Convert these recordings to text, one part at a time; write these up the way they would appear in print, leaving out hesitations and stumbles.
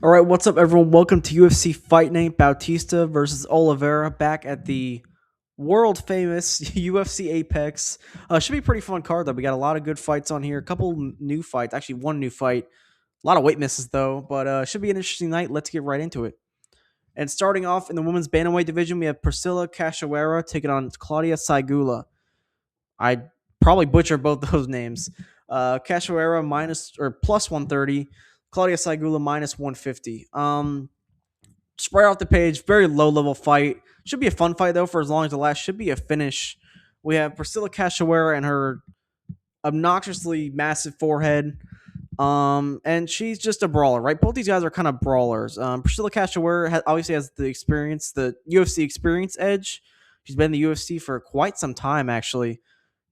All right, what's up, everyone? Welcome to UFC Fight Night. Bautista versus Oliveira back at the world famous UFC Apex. Should be a pretty fun card though. We got a lot of good fights on here. A couple new fights, actually one new fight. A lot of weight misses though, but should be an interesting night. Let's get right into it. And starting off in the women's bantamweight division, we have Priscilla Cachoeira taking on Claudia Syguła. I probably butchered both those names. Cachoeira minus or plus 130. Claudia Syguła minus 150. Just right off the page, very low level fight. Should be a fun fight though for as long as it lasts. Should be a finish. We have Priscilla Cachoeira and her obnoxiously massive forehead. And she's just a brawler, right? Both these guys are kind of brawlers. Priscilla Cachoeira obviously has the experience, the UFC experience edge. She's been in the UFC for quite some time, actually.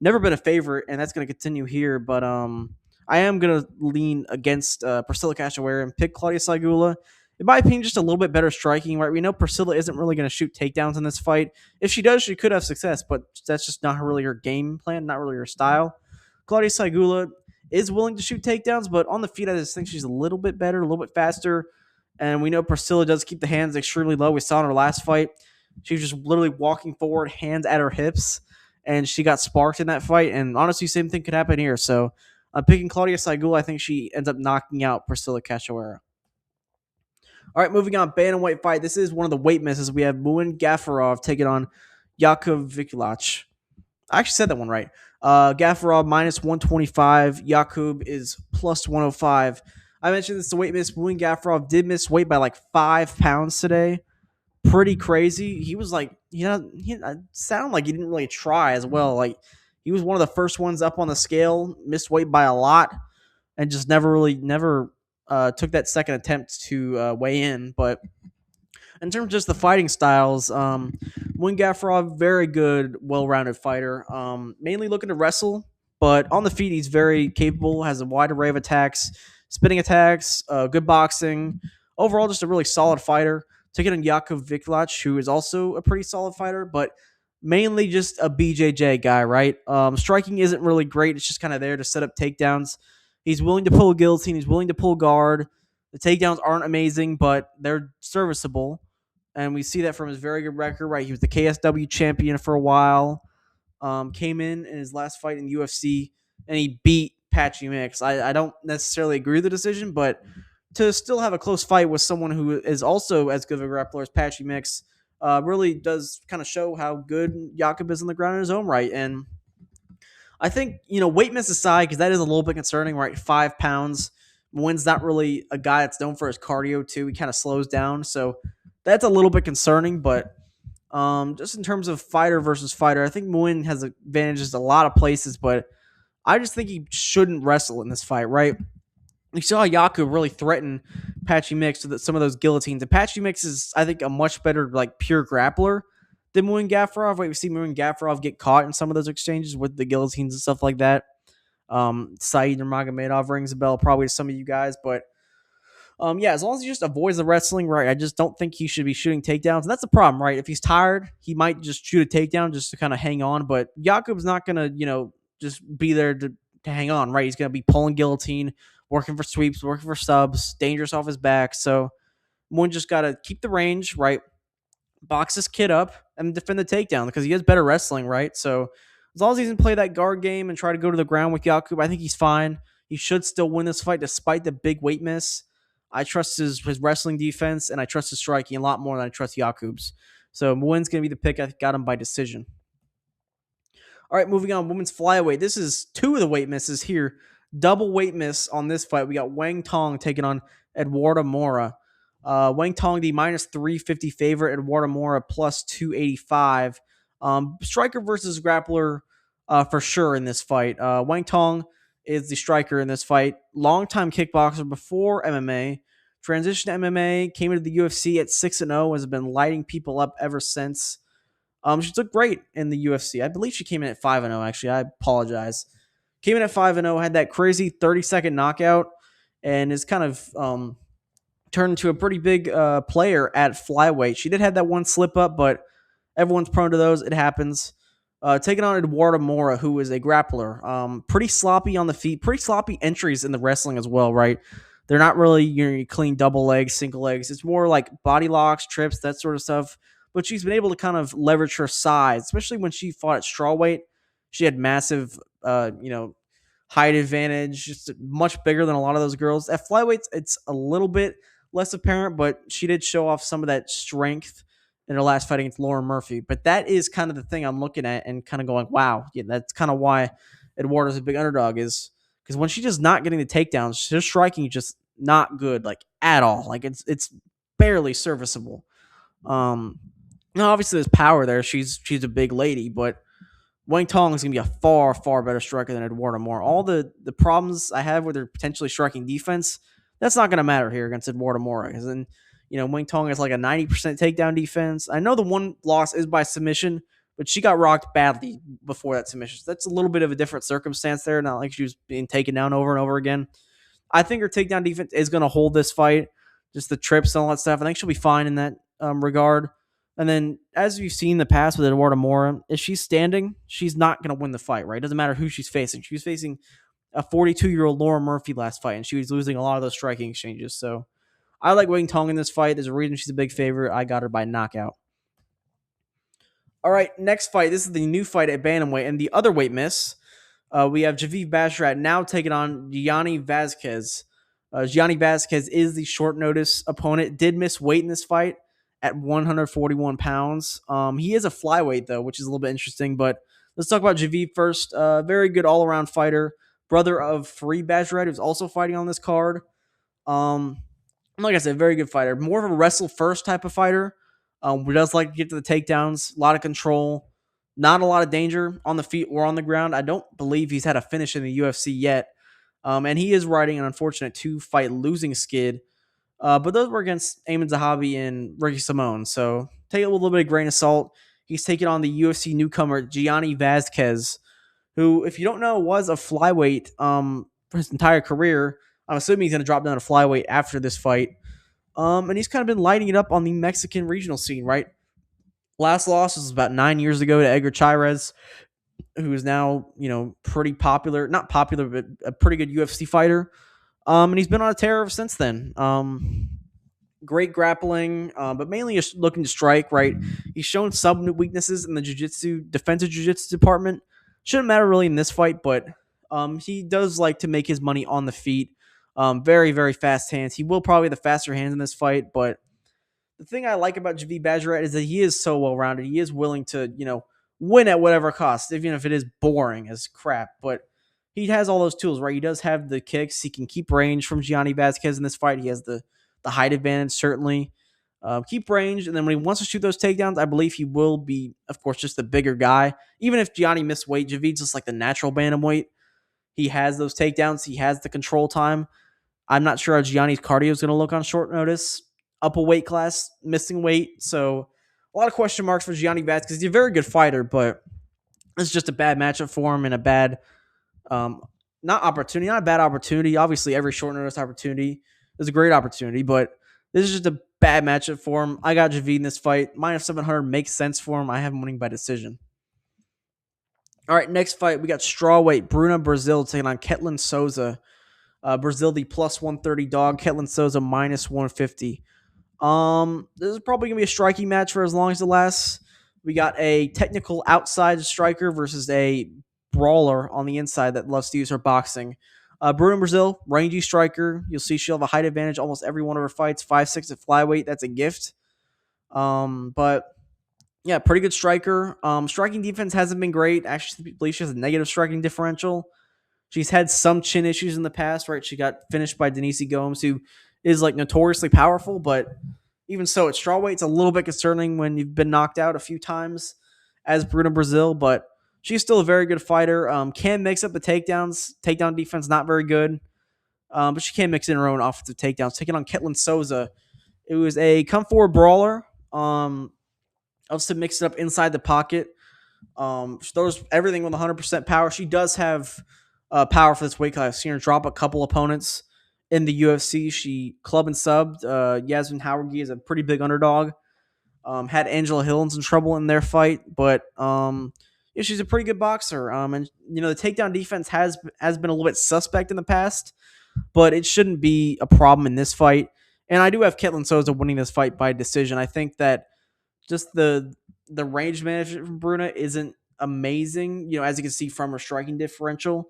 Never been a favorite, and that's going to continue here. But I am going to lean against Priscilla Cachoeira and pick Claudia Syguła. In my opinion, just a little bit better striking, right? We know Priscilla isn't really going to shoot takedowns in this fight. If she does, she could have success, but that's just not really her game plan, not really her style. Claudia Syguła is willing to shoot takedowns, but on the feet, I just think she's a little bit better, a little bit faster. And we know Priscilla does keep the hands extremely low. We saw in her last fight. She was just literally walking forward, hands at her hips, and she got sparked in that fight. And honestly, same thing could happen here. So I'm picking Claudia Syguła. I think she ends up knocking out Priscilla Cachoeira. All right, moving on. Bantamweight fight. This is one of the weight misses. We have Muin Gafurov taking on Jacob Wikłacz. I actually said that one right. Gafurov minus 125. Jacob is plus 105. I mentioned this the weight miss. Muin Gafurov did miss weight by like 5 pounds today. Pretty crazy. He was like, he sounded like he didn't really try as well. Like he was one of the first ones up on the scale, missed weight by a lot, and just never took that second attempt to weigh in. But in terms of just the fighting styles, Wing Gafurov, very good, well-rounded fighter. Mainly looking to wrestle, but on the feet, he's very capable. Has a wide array of attacks, spinning attacks, good boxing. Overall, just a really solid fighter. Taking on Jakub Wikłacz, who is also a pretty solid fighter, but mainly just a BJJ guy, right? Striking isn't really great. It's just kind of there to set up takedowns. He's willing to pull a guillotine. He's willing to pull guard. The takedowns aren't amazing, but they're serviceable. And we see that from his very good record, right? He was the KSW champion for a while. Came in his last fight in the UFC, and he beat Patchy Mix. I don't necessarily agree with the decision, but to still have a close fight with someone who is also as good of a grappler as Patchy Mix really does kind of show how good Jakob is on the ground in his own right. And I think, weight miss aside, because that is a little bit concerning, right? 5 pounds. Wynn's not really a guy that's known for his cardio, too. He kind of slows down. So that's a little bit concerning. But just in terms of fighter versus fighter, I think Muin has advantages a lot of places, but I just think he shouldn't wrestle in this fight, right? We saw Yaku really threaten Patchy Mix with some of those guillotines. And Patchy Mix is, I think, a much better, like, pure grappler than Muin Gafurov. Right? We see Muin Gafurov get caught in some of those exchanges with the guillotines and stuff like that. Saeed Nurmagomedov rings a bell probably to some of you guys, but yeah, as long as he just avoids the wrestling, right? I just don't think he should be shooting takedowns, and that's the problem, right? If he's tired, he might just shoot a takedown just to kind of hang on. But Jakub's not gonna, just be there to hang on, right? He's gonna be pulling guillotine, working for sweeps, working for subs, dangerous off his back. So one just gotta keep the range, right? Box this kid up and defend the takedown because he has better wrestling, right? So as long as he doesn't play that guard game and try to go to the ground with Jakub, I think he's fine. He should still win this fight despite the big weight miss. I trust his wrestling defense and I trust his striking a lot more than I trust Jakub's. So Muin's going to be the pick. I got him by decision. All right, moving on. Women's flyweight. This is two of the weight misses here. Double weight miss on this fight. We got Wang Tong taking on Eduardo Moura. Wang Tong, the minus 350 favorite. Eduardo Moura plus 285. Striker versus grappler for sure in this fight. Wang Tong is the striker in this fight. Longtime kickboxer before MMA. Transitioned to MMA, came into the UFC at 6-0, has been lighting people up ever since. She looked great in the UFC. I believe she came in at 5-0, actually. I apologize. Came in at 5-0, had that crazy 30-second knockout, and is kind of turned into a pretty big player at flyweight. She did have that one slip up, but everyone's prone to those. It happens. Taking on Eduardo Moura, who is a grappler. Pretty sloppy on the feet. Pretty sloppy entries in the wrestling as well, right? They're not really your clean double legs, single legs. It's more like body locks, trips, that sort of stuff. But she's been able to kind of leverage her size, especially when she fought at strawweight. She had massive, height advantage, just much bigger than a lot of those girls. At flyweights, it's a little bit less apparent, but she did show off some of that strength in her last fight against Lauren Murphy. But that is kind of the thing I'm looking at and kind of going, wow, yeah, that's kind of why Eduardo's a big underdog is because when she's just not getting the takedowns, her striking is just not good, like at all. Like it's barely serviceable. Um, Now obviously there's power there. She's a big lady, but Wang Tong is going to be a far, far better striker than Eduardo Moura. All the problems I have with her potentially striking defense, that's not going to matter here against Eduardo Moura. Because then, Wang Tong has like a 90% takedown defense. I know the one loss is by submission, but she got rocked badly before that submission. So that's a little bit of a different circumstance there. Not like she was being taken down over and over again. I think her takedown defense is going to hold this fight. Just the trips and all that stuff. I think she'll be fine in that regard. And then, as you've seen in the past with Eduardo Moura, if she's standing, she's not going to win the fight, right? It doesn't matter who she's facing. She was facing a 42-year-old Laura Murphy last fight, and she was losing a lot of those striking exchanges. So I like Wing Tong in this fight. There's a reason she's a big favorite. I got her by knockout. All right, next fight. This is the new fight at bantamweight, and the other weight miss. We have Javiv Basharat now taking on Gianni Vázquez. Gianni Vázquez is the short notice opponent. Did miss weight in this fight at 141 pounds. He is a flyweight, though, which is a little bit interesting. But let's talk about Javiv first. Very good all-around fighter. Brother of Fareed Basharat, who's also fighting on this card. Like I said, very good fighter. More of a wrestle-first type of fighter. Who does like to get to the takedowns. A lot of control. Not a lot of danger on the feet or on the ground. I don't believe he's had a finish in the UFC yet. And he is riding an unfortunate 2-fight losing skid. But those were against Eamon Zahabi and Ricky Simone. So take it with a little bit of grain of salt. He's taking on the UFC newcomer, Gianni Vázquez, who, if you don't know, was a flyweight for his entire career. I'm assuming he's going to drop down to flyweight after this fight. And he's kind of been lighting it up on the Mexican regional scene, right? Last loss was about 9 years ago to Edgar Chairez, who is now, pretty popular. Not popular, but a pretty good UFC fighter. And he's been on a tear ever since then. Great grappling, but mainly just looking to strike, right? He's shown some weaknesses in the defensive jiu-jitsu department. Shouldn't matter really in this fight, but he does like to make his money on the feet. Very, very fast hands. He will probably have the faster hands in this fight, but the thing I like about Javiv Basharat is that he is so well-rounded. He is willing to, win at whatever cost, even if it is boring as crap. But he has all those tools, right? He does have the kicks. He can keep range from Gianni Vázquez in this fight. He has the height advantage, certainly. Keep range, and then when he wants to shoot those takedowns, I believe he will be, of course, just the bigger guy. Even if Gianni missed weight, Javiv's just like the natural bantamweight. He has those takedowns. He has the control time. I'm not sure how Gianni's cardio is going to look on short notice. Up a weight class, missing weight. So a lot of question marks for Gianni Vázquez. He's a very good fighter, but it's just a bad matchup for him and a bad, not a bad opportunity. Obviously, every short notice opportunity is a great opportunity, but this is just a bad matchup for him. I got Javid in this fight. Minus 700 makes sense for him. I have him winning by decision. All right, next fight, we got strawweight Bruna Brazil taking on Ketlin Souza. Brazil, the plus 130 dog. Ketlin Souza, minus 150. This is probably going to be a striking match for as long as it lasts. We got a technical outside striker versus a brawler on the inside that loves to use her boxing. Bruna Brazil, rangy striker. You'll see she'll have a height advantage almost every one of her fights. 5'6" at flyweight. That's a gift. But yeah, pretty good striker. Striking defense hasn't been great. Actually, I believe she has a negative striking differential. She's had some chin issues in the past, right? She got finished by Denise Gomes, who is like notoriously powerful, but even so, at strawweight, it's a little bit concerning when you've been knocked out a few times as Bruna Brazil, but she's still a very good fighter. Can mix up the takedowns. Takedown defense, not very good. But she can mix in her own offensive takedowns. Taking on Ketlin Souza. It was a come forward brawler. Also mix it up inside the pocket. She throws everything with 100% power. She does have power for this weight class. I've seen her drop a couple opponents in the UFC. She club and subbed. Yasmin Howard is a pretty big underdog. Had Angela Hill in trouble in their fight, but yeah, she's a pretty good boxer. And the takedown defense has been a little bit suspect in the past. but it shouldn't be a problem in this fight. And I do have Ketlin Souza winning this fight by decision. I think that just the range management from Bruna isn't amazing, as you can see from her striking differential.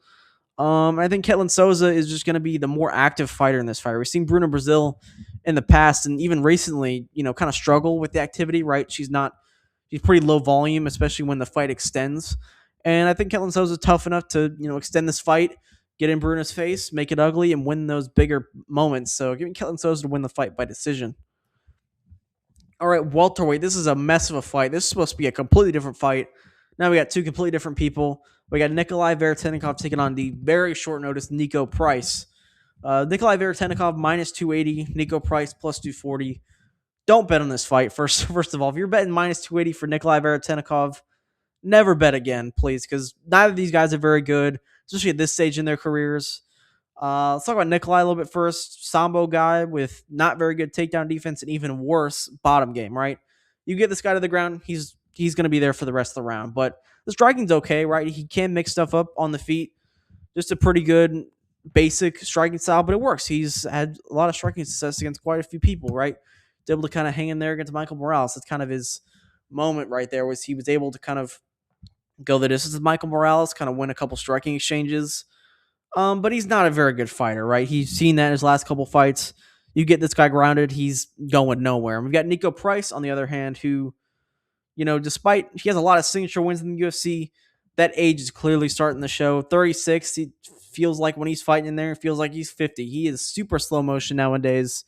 I think Ketlin Souza is just going to be the more active fighter in this fight. We've seen Bruna Brazil in the past and even recently, kind of struggle with the activity, right? She's pretty low volume, especially when the fight extends. And I think Ketlin Souza is tough enough to, extend this fight, get in Bruna's face, make it ugly, and win those bigger moments. So giving Ketlin Souza to win the fight by decision. All right, welterweight. This is a mess of a fight. This is supposed to be a completely different fight. Now we got two completely different people. We got Nikolai Veretennikov taking on the very short notice Nico Price. Nikolai Veretennikov minus 280, Nico Price plus 240. Don't bet on this fight. First of all, if you're betting minus 280 for Nikolai Veretennikov, never bet again, please, because neither of these guys are very good, especially at this stage in their careers. Let's talk about Nikolai a little bit first. Sambo guy with not very good takedown defense and even worse bottom game, right? You get this guy to the ground, he's going to be there for the rest of the round. But the striking's okay, right? He can mix stuff up on the feet. Just a pretty good basic striking style, but it works. He's had a lot of striking success against quite a few people, right? He's able to kind of hang in there against Michael Morales. That's kind of his moment right there, was he was able to kind of go the distance with Michael Morales, kind of win a couple striking exchanges. But he's not a very good fighter, right? He's seen that in his last couple fights. You get this guy grounded, he's going nowhere. And we've got Nico Price, on the other hand, who, despite he has a lot of signature wins in the UFC, that age is clearly starting to show. 36, he feels like when he's fighting in there, it feels like he's 50. He is super slow motion nowadays.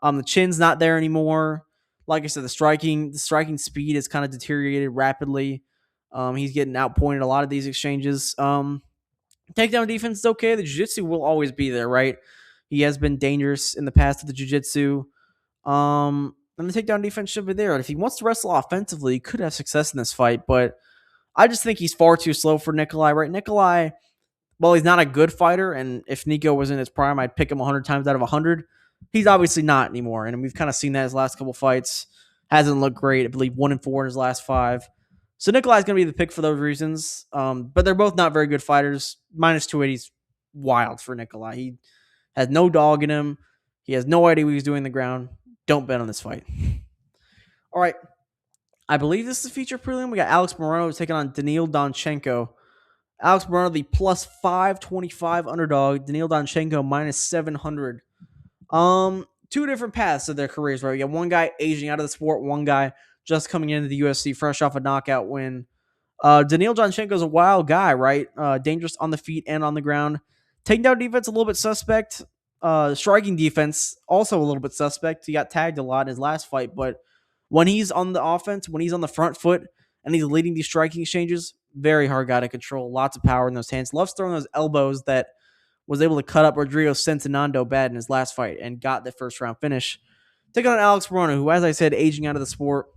The chin's not there anymore. Like I said, the striking speed has kind of deteriorated rapidly. He's getting outpointed a lot of these exchanges. Takedown defense is okay. The jiu-jitsu will always be there, right? He has been dangerous in the past with the jiu-jitsu. And the takedown defense should be there. And if he wants to wrestle offensively, he could have success in this fight. But I just think he's far too slow for Nikolai, right? Nikolai, well, he's not a good fighter. And if Nico was in his prime, I'd pick him 100 times out of 100. He's obviously not anymore. And we've kind of seen that his last couple fights. Hasn't looked great. I believe 1-4 in his last 5. So Nikolai's going to be the pick for those reasons. But they're both not very good fighters. Minus 280 is wild for Nikolai. He has no dog in him. He has no idea what he's doing on the ground. Don't bet on this fight. All right. I believe this is a feature prelim. We got Alex Morono taking on Daniil Donchenko. Alex Morono, the plus 525 underdog. Daniil Donchenko, minus 700. Two different paths of their careers, right? We got one guy aging out of the sport, one guy just coming into the UFC fresh off a knockout win. Daniil Donchenko is a wild guy, right? Dangerous on the feet and on the ground. Takedown defense a little bit suspect. Striking defense also a little bit suspect. He got tagged a lot in his last fight, but when he's on the offense, when he's on the front foot and he's leading these striking exchanges, very hard guy to control. Lots of power in those hands. Loves throwing those elbows that was able to cut up Rodrigo Centenando bad in his last fight and got the first round finish. Taking on Alex Morono, who, as I said, aging out of the sport.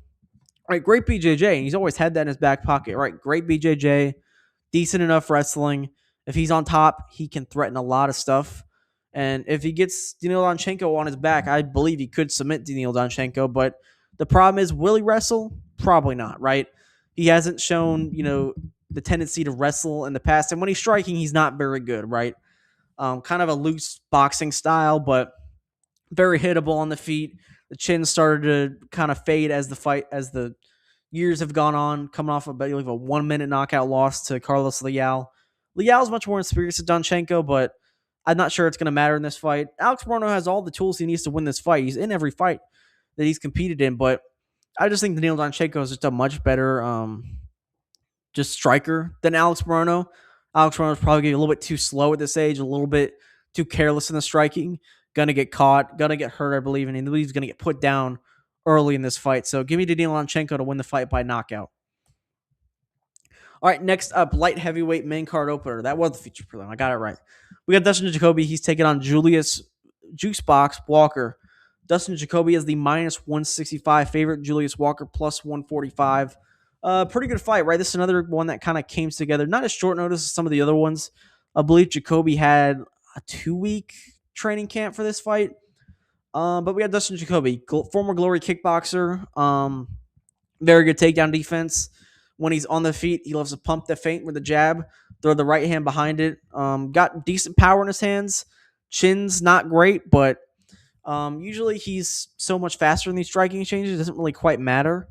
Right, great BJJ, and he's always had that in his back pocket. Right, great BJJ, decent enough wrestling. If he's on top, he can threaten a lot of stuff. And if he gets Daniil Donchenko on his back, I believe he could submit Daniil Donchenko. But the problem is, will he wrestle? Probably not, right? He hasn't shown, the tendency to wrestle in the past. And when he's striking, he's not very good, right? Kind of a loose boxing style, but very hittable on the feet. The chin started to kind of fade as the years have gone on, coming off of, I believe, a 1-minute knockout loss to Carlos Leal. Leal's much more experienced than Donchenko, but I'm not sure it's going to matter in this fight. Alex Morono has all the tools he needs to win this fight. He's in every fight that he's competed in, but I just think Daniil Donchenko is just a much better just striker than Alex Morono. Alex Morono is probably getting a little bit too slow at this age, a little bit too careless in the striking. Gonna get caught, gonna get hurt, I believe, and he's gonna get put down early in this fight. So give me Daniil Donchenko to win the fight by knockout. All right, next up, light heavyweight main card opener. That was the feature prelim. I got it right. We got Dustin Jacoby. He's taking on Julius Juicebox Walker. Dustin Jacoby is the minus 165 favorite. Julius Walker plus 145. Pretty good fight, right? This is another one that kind of came together. Not as short notice as some of the other ones. I believe Jacoby had a 2-week training camp for this fight. But we got Dustin Jacoby, former Glory kickboxer. Very good takedown defense. When he's on the feet, he loves to pump the feint with the jab, throw the right hand behind it. Got decent power in his hands. chin's not great, but usually he's so much faster in these striking exchanges, it doesn't really quite matter.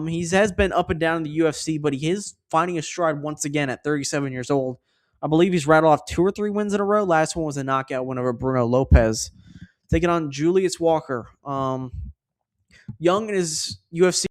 He has been up and down in the UFC, but he is finding his stride once again at 37 years old. I believe he's rattled off 2 or 3 wins in a row. Last one was a knockout win over Bruno Lopez. Taking on Julius Walker. Young in his UFC.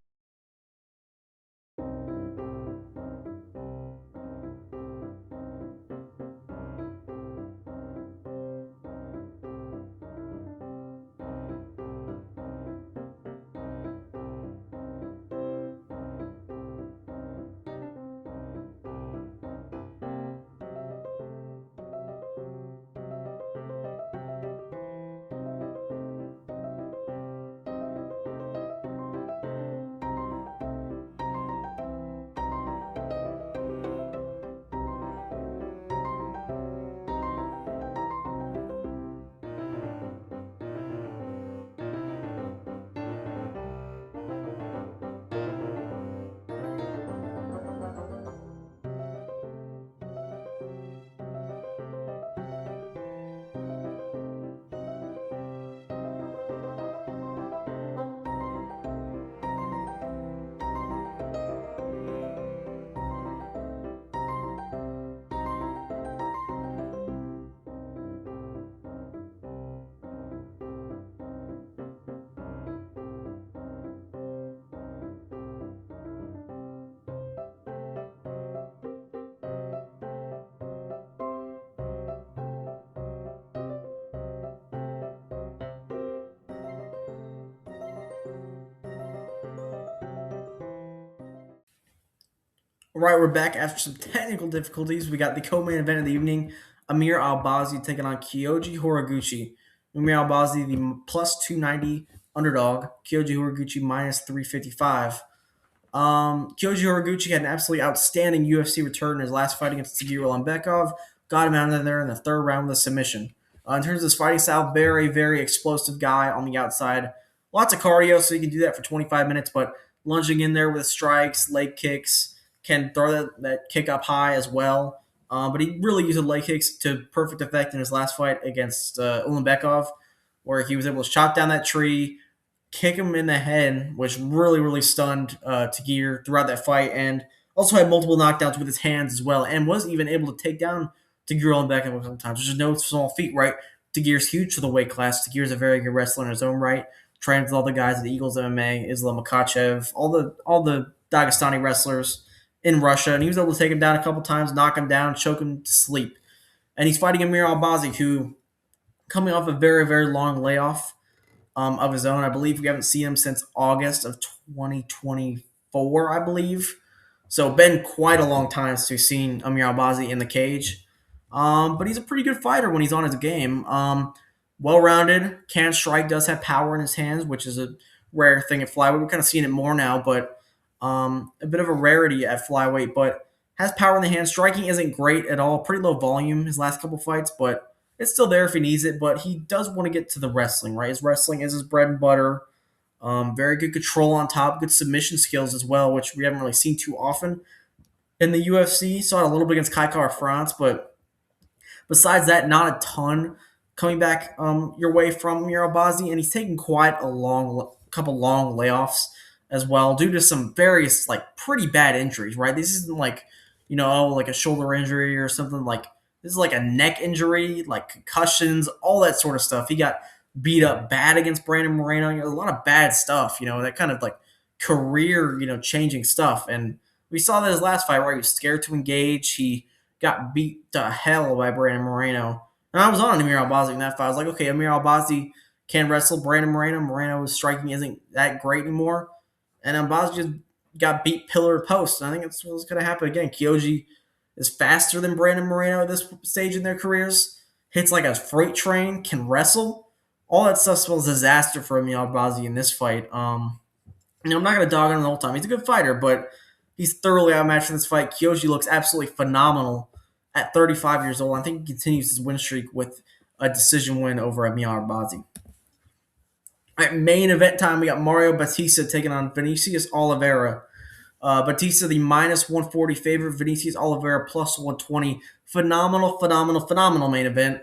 All right, we're back after some technical difficulties. We got the co-main event of the evening: Amir Albazi taking on Kyoji Horiguchi. Amir Albazi, the plus 290 underdog. Kyoji Horiguchi minus 355. Kyoji Horiguchi had an absolutely outstanding UFC return in his last fight against Syguła Bekov. Got him out of there in the third round with a submission. In terms of his fighting style, very, very explosive guy on the outside. Lots of cardio, so you can do that for 25 minutes, but lunging in there with strikes, leg kicks, can throw that kick up high as well. But he really used the leg kicks to perfect effect in his last fight against Ulanbekov, where he was able to chop down that tree, kick him in the head, which really, really stunned Tagir throughout that fight, and also had multiple knockdowns with his hands as well, and was even able to take down Tagir on back sometimes, which is no small feat, right? Tagir's huge for the weight class. Tagir's a very good wrestler in his own right. Trains with all the guys at the Eagles MMA, Islam Makhachev, all the Dagestani wrestlers in Russia, and he was able to take him down a couple times, knock him down, choke him to sleep. And he's fighting Amir Albazi, who coming off a very, very long layoff of his own. I believe we haven't seen him since August of 2024, I believe. So been quite a long time since we've seen Amir Albazi in the cage. But he's a pretty good fighter when he's on his game. Well-rounded, can strike, does have power in his hands, which is a rare thing at flyweight. We're kind of seeing it more now, but a bit of a rarity at flyweight. But has power in the hands. Striking isn't great at all. Pretty low volume his last couple fights, but it's still there if he needs it. But he does want to get to the wrestling, right? His wrestling is his bread and butter. Very good control on top, good submission skills as well, which we haven't really seen too often in the UFC. Saw it a little bit against Kai Kara France, but besides that, not a ton coming back your way from Mirabazi, and he's taking quite a couple long layoffs as well due to some various like pretty bad injuries. Right, this isn't like like a shoulder injury or something like this is like a neck injury, like concussions, all that sort of stuff. He got beat up bad against Brandon Moreno. A lot of bad stuff. That kind of like career changing stuff, and we saw that his last fight where he was scared to engage. He got beat to hell by Brandon Moreno. And I was on Amir Albazi in that fight. I was like, okay, Amir Albazi can wrestle Brandon Moreno. Moreno's striking isn't that great anymore. And Albazi just got beat pillar to post. And I think that's what's going to happen again. Kyoji is faster than Brandon Moreno at this stage in their careers. Hits like a freight train, can wrestle. All that stuff spells disaster for Amir Albazi in this fight. I'm not going to dog on him the whole time. He's a good fighter, but he's thoroughly outmatched in this fight. Kyoji looks absolutely phenomenal at 35 years old. I think he continues his win streak with a decision win over Amir Albazi. All right, main event time, we got Mario Bautista taking on Vinicius Oliveira. Bautista, the minus 140 favorite. Vinicius Oliveira, plus 120. Phenomenal main event.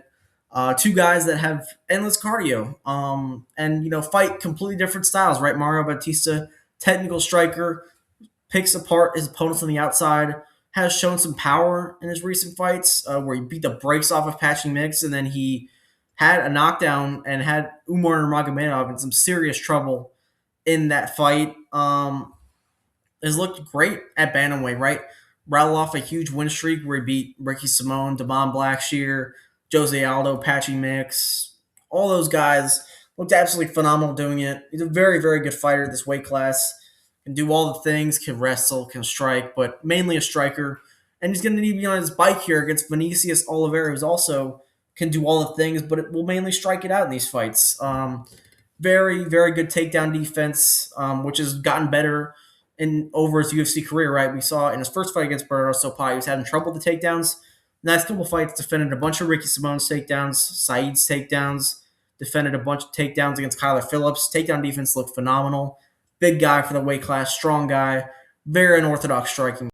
Two guys that have endless cardio, and fight completely different styles. Right, Mario Bautista, technical striker, picks apart his opponents on the outside. Has shown some power in his recent fights, where he beat the brakes off of Patching Mix, and then he had a knockdown and had Umar Nurmagomedov in some serious trouble in that fight. Has looked great at bantamweight, right? Rattle off a huge win streak where he beat Ricky Simone, Devon Blackshear, Jose Aldo, Patchy Mix. All those guys looked absolutely phenomenal doing it. He's a very, very good fighter at this weight class. Can do all the things, can wrestle, can strike, but mainly a striker. And he's going to need to be on his bike here against Vinicius Oliveira, who's also can do all the things, but it will mainly strike it out in these fights. Very, very good takedown defense, which has gotten better in over his UFC career. Right, we saw in his first fight against Bernardo Sopai, he was having trouble with the takedowns. Last couple fights, defended a bunch of Ricky Simone's takedowns, Saeed's takedowns, defended a bunch of takedowns against Kyler Phillips. Takedown defense looked phenomenal. Big guy for the weight class, strong guy, very unorthodox striking.